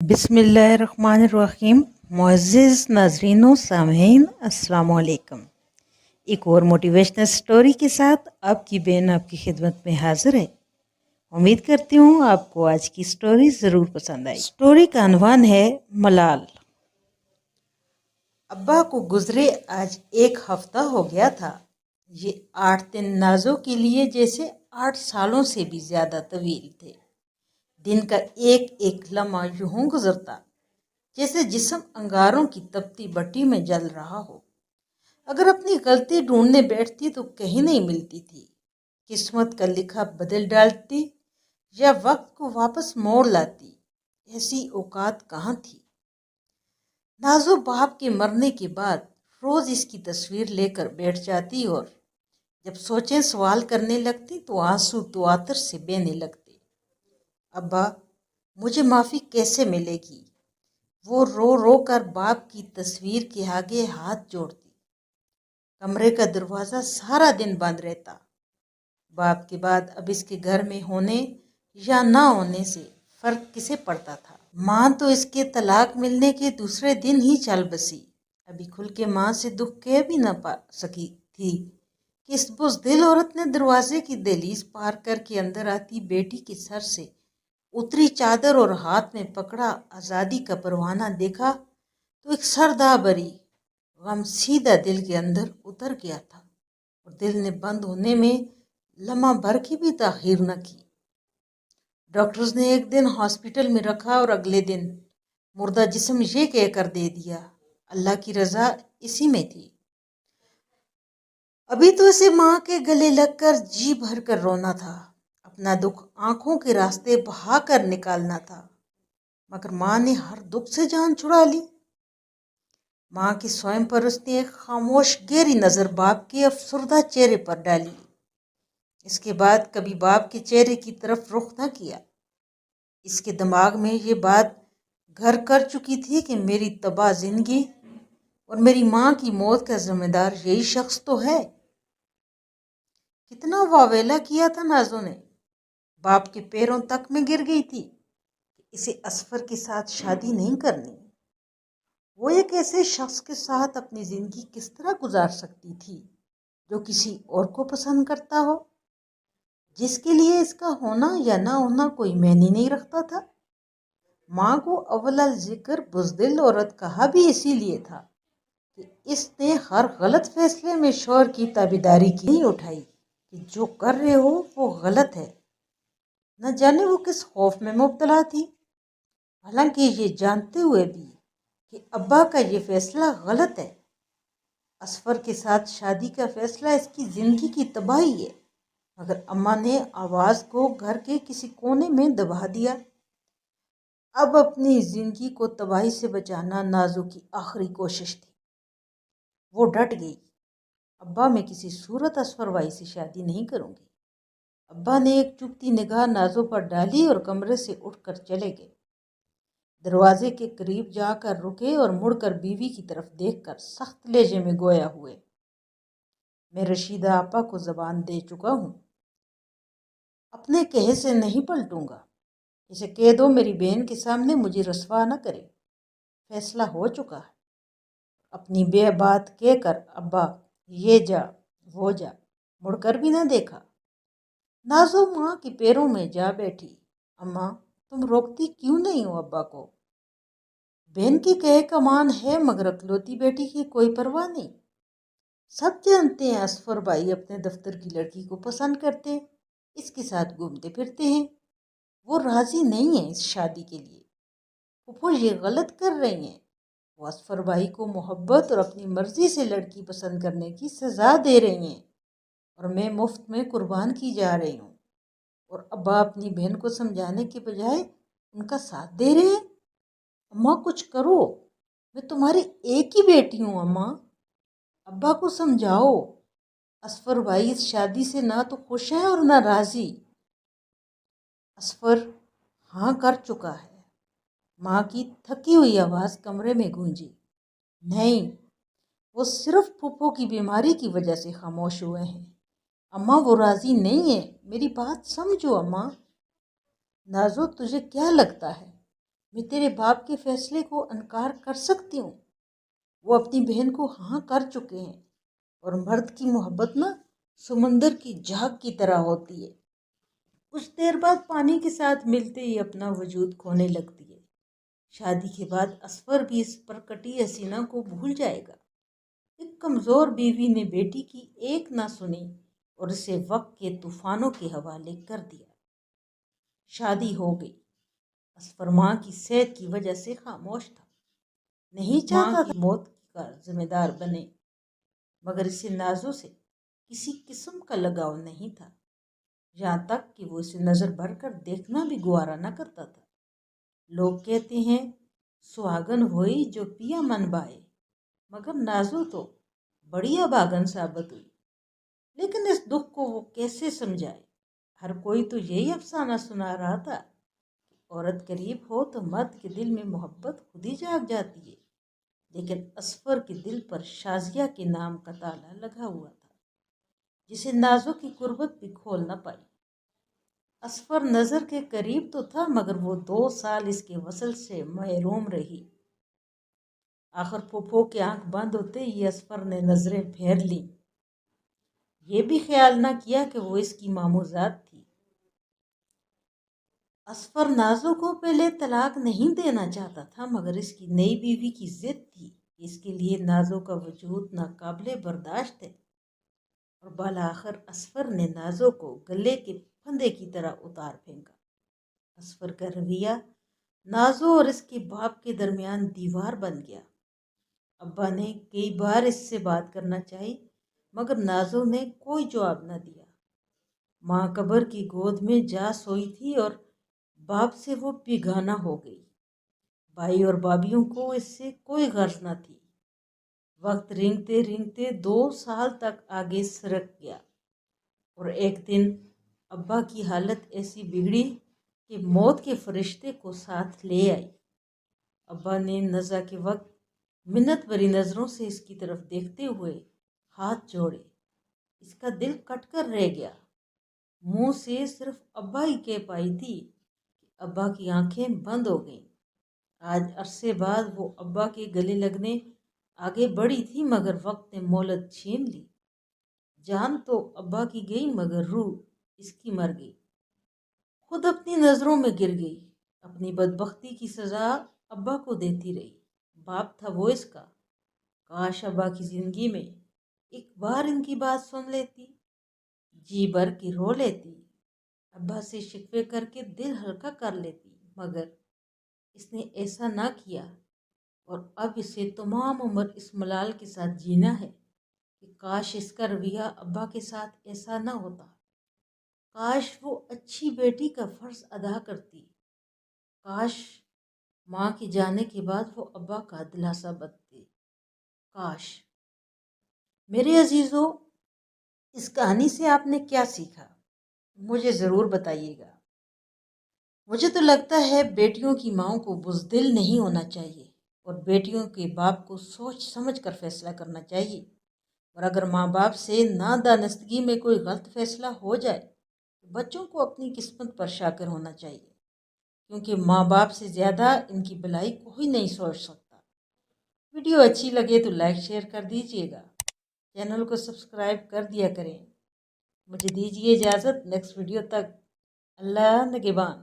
बिस्मिल्लाहिर्रहमानिर्रहीम। मुअज़्ज़िज़ नाज़रीन व सामईन, अस्सलाम वालेकुम। एक और मोटिवेशनल स्टोरी के साथ आपकी बहन आपकी खिदमत में हाजिर है। उम्मीद करती हूँ आपको आज की स्टोरी ज़रूर पसंद आई। स्टोरी का अनवान है मलाल। अब्बा को गुजरे आज एक हफ्ता हो गया था। ये 8 दिन नाजो के लिए जैसे 8 सालों से भी ज़्यादा तवील थे। दिन का एक एक लम्हा यूं गुजरता जैसे जिस्म अंगारों की तपती भट्टी में जल रहा हो। अगर अपनी गलती ढूंढने बैठती तो कहीं नहीं मिलती थी। किस्मत का लिखा बदल डालती या वक्त को वापस मोड़ लाती, ऐसी औकात कहाँ थी। नाजो बाप के मरने के बाद रोज इसकी तस्वीर लेकर बैठ जाती और जब सोचें सवाल करने लगती तो आंसू तुआतर से बहने लगते। अब्बा, मुझे माफ़ी कैसे मिलेगी? वो रो रो कर बाप की तस्वीर के आगे हाथ जोड़ती। कमरे का दरवाज़ा सारा दिन बंद रहता। बाप के बाद अब इसके घर में होने या ना होने से फ़र्क किसे पड़ता था। माँ तो इसके तलाक मिलने के दूसरे दिन ही चल बसी। अभी खुल के माँ से दुख कह भी ना पा सकी थी कि इस बुज़दिल औरत ने दरवाजे की दहलीज पार करके अंदर आती बेटी के सर से उतरी चादर और हाथ में पकड़ा आज़ादी का परवाना देखा तो एक सरदा बरी गम सीधा दिल के अंदर उतर गया था और दिल ने बंद होने में लम्हा भर की भी ताखीर न की। डॉक्टर्स ने एक दिन हॉस्पिटल में रखा और अगले दिन मुर्दा जिस्म ये कहकर दे दिया, अल्लाह की रजा इसी में थी। अभी तो इसे माँ के गले लगकर जी भर कर रोना था, अपना दुख आंखों के रास्ते बहा कर निकालना था, मगर माँ ने हर दुख से जान छुड़ा ली। माँ के स्वयं पर उसने एक खामोश गहरी नज़र बाप के अफसरदा चेहरे पर डाली। इसके बाद कभी बाप के चेहरे की तरफ रुख न किया। इसके दिमाग में ये बात घर कर चुकी थी कि मेरी तबाह जिंदगी और मेरी माँ की मौत का जिम्मेदार यही शख्स तो है। कितना वावेला किया था नाजो ने, बाप के पैरों तक में गिर गई थी कि इसे असफर के साथ शादी नहीं करनी। वो एक ऐसे शख्स के साथ अपनी जिंदगी किस तरह गुजार सकती थी जो किसी और को पसंद करता हो, जिसके लिए इसका होना या ना होना कोई मायने नहीं रखता था। माँ को अव्वल जिक्र बुज़दिल औरत कहा भी इसीलिए था कि इसने हर गलत फैसले में शौहर की ताबेदारी की नहीं उठाई कि जो कर रहे हो वो गलत है। न जाने वो किस खौफ में मुब्तला थी, हालांकि ये जानते हुए भी कि अब्बा का ये फैसला गलत है। असफर के साथ शादी का फैसला इसकी ज़िंदगी की तबाही है, मगर अम्मा ने आवाज़ को घर के किसी कोने में दबा दिया। अब अपनी ज़िंदगी को तबाही से बचाना नाजो की आखिरी कोशिश थी। वो डट गई, अब्बा मैं किसी सूरत असफर भाई से शादी नहीं करूँगी। अब्बा ने एक चुभती निगाह नाजो पर डाली और कमरे से उठकर चले गए। दरवाजे के करीब जाकर रुके और मुड़कर बीवी की तरफ देखकर सख्त लहजे में गोया हुए, मैं रशीदा आपा को ज़बान दे चुका हूँ, अपने कहे से नहीं पलटूंगा। इसे कह दो मेरी बहन के सामने मुझे रसवा न करे। फैसला हो चुका है। अपनी बे बात कहकर अब्बा ये जा वो जा मुड़कर भी न देखा। नाजो माँ के पैरों में जा बैठी। अम्मा तुम रोकती क्यों नहीं हो अब्बा को? बहन की कहे का मान है, मगर अकलौती बेटी की कोई परवाह नहीं। सब जानते हैं असफर भाई अपने दफ्तर की लड़की को पसंद करते हैं, इसके साथ घूमते फिरते हैं। वो राजी नहीं है इस शादी के लिए। फूफो ये गलत कर रही हैं। वो असफर भाई को मोहब्बत और अपनी मर्जी से लड़की पसंद करने की सज़ा दे रही हैं और मैं मुफ्त में कुर्बान की जा रही हूँ। और अब्बा अपनी बहन को समझाने के बजाय उनका साथ दे रहे हैं। अम्मा कुछ करो, मैं तुम्हारी एक ही बेटी हूँ अम्मा, अब्बा को समझाओ। असफर भाई इस शादी से ना तो खुश है और ना राजी। असफर हाँ कर चुका है। माँ की थकी हुई आवाज़ कमरे में गूंजी। नहीं, वो सिर्फ फूफो की बीमारी की वजह से खामोश हुए हैं। अम्मा वो राजी नहीं है, मेरी बात समझो अम्मा। नाजो तुझे क्या लगता है میں تیرے باپ کے فیصلے کو انکار کر سکتی ہوں؟ وہ اپنی بہن کو ہاں کر چکے ہیں، اور مرد کی محبت نا سمندر کی جھاگ کی طرح ہوتی ہے، کچھ دیر بعد پانی کے ساتھ ملتے ہی اپنا وجود کھونے لگتی ہے۔ شادی کے بعد اصفر بھی اس پرکٹی حسینہ کو بھول جائے گا۔ ایک کمزور بیوی نے بیٹی کی ایک نہ سنی اور اسے وقت کے طوفانوں کے حوالے کر دیا۔ شادی ہو گئی۔ اصفر ماں کی صحت کی وجہ سے خاموش تھا، نہیں چاہتا تھا موت کا ذمہ دار بنے، مگر اسے نازوں سے کسی قسم کا لگاؤ نہیں تھا، یہاں تک کہ وہ اسے نظر بھر کر دیکھنا بھی گوارا نہ کرتا تھا۔ لوگ کہتے ہیں سہاگن ہوئی جو پیا من بائے، مگر نازو تو بڑی اباگن ثابت ہوئی۔ لیکن اس دکھ کو وہ کیسے سمجھائے؟ ہر کوئی تو یہی افسانہ سنا رہا تھا کہ عورت قریب ہو تو مرد کے دل میں محبت خود ہی جاگ جاتی ہے، لیکن اصفر کے دل پر شازیہ کے نام کا تالا لگا ہوا تھا، جسے نازو کی قربت بھی کھول نہ پائی۔ اصفر نظر کے قریب تو تھا، مگر وہ 2 سال اس کے وصل سے محروم رہی۔ آخر پھوپھو کی آنکھ بند ہوتے ہی اصفر نے نظریں پھیر لیں، یہ بھی خیال نہ کیا کہ وہ اس کی ماموزاد تھی۔ اصفر نازو کو پہلے طلاق نہیں دینا چاہتا تھا، مگر اس کی نئی بیوی کی ضد تھی، اس کے لیے نازو کا وجود ناقابل برداشت ہے، اور بالآخر اصفر نے نازو کو گلے کے پھندے کی طرح اتار پھینکا۔ اصفر کا رویہ نازو اور اس کے باپ کے درمیان دیوار بن گیا۔ ابا نے کئی بار اس سے بات کرنا چاہی، مگر نازو نے کوئی جواب نہ دیا۔ ماں قبر کی گود میں جا سوئی تھی اور باپ سے وہ بیگانہ ہو گئی۔ بھائی اور بھابھیوں کو اس سے کوئی غرض نہ تھی۔ وقت رینگتے رینگتے 2 سال تک آگے سرک گیا، اور ایک دن ابا کی حالت ایسی بگڑی کہ موت کے فرشتے کو ساتھ لے آئی۔ ابا نے نزا کے وقت منت بھری نظروں سے اس کی طرف دیکھتے ہوئے ہاتھ جوڑے۔ اس کا دل کٹ کر رہ گیا۔ منہ سے صرف ابا ہی کہہ پائی تھی کہ ابا کی آنکھیں بند ہو گئیں۔ آج عرصے بعد وہ ابا کے گلے لگنے آگے بڑھی تھی، مگر وقت نے مہلت چھین لی۔ جان تو ابا کی گئی، مگر روح اس کی مر گئی، خود اپنی نظروں میں گر گئی، اپنی بدبختی کی سزا ابا کو دیتی رہی۔ باپ تھا وہ اس کا، کاش ابا کی زندگی میں ایک بار ان کی بات سن لیتی، جی بھر کے رو لیتی، ابا سے شکوے کر کے دل ہلکا کر لیتی، مگر اس نے ایسا نہ کیا، اور اب اسے تمام عمر اس ملال کے ساتھ جینا ہے کہ کاش اس کا رویہ ابا کے ساتھ ایسا نہ ہوتا، کاش وہ اچھی بیٹی کا فرض ادا کرتی، کاش ماں کے جانے کے بعد وہ ابا کا دلاسا بنتے، کاش۔ میرے عزیزو، اس کہانی سے آپ نے کیا سیکھا؟ مجھے ضرور بتائیے گا۔ مجھے تو لگتا ہے بیٹیوں کی ماؤں کو بزدل نہیں ہونا چاہیے، اور بیٹیوں کے باپ کو سوچ سمجھ کر فیصلہ کرنا چاہیے، اور اگر ماں باپ سے نادانستگی میں کوئی غلط فیصلہ ہو جائے تو بچوں کو اپنی قسمت پر شاکر ہونا چاہیے، کیونکہ ماں باپ سے زیادہ ان کی بھلائی کوئی نہیں سوچ سکتا۔ ویڈیو اچھی لگے تو لائک شیئر کر دیجیے گا، چینل کو سبسکرائب کر دیا کریں۔ مجھے دیجیے اجازت، نیکسٹ ویڈیو تک اللہ نگہبان۔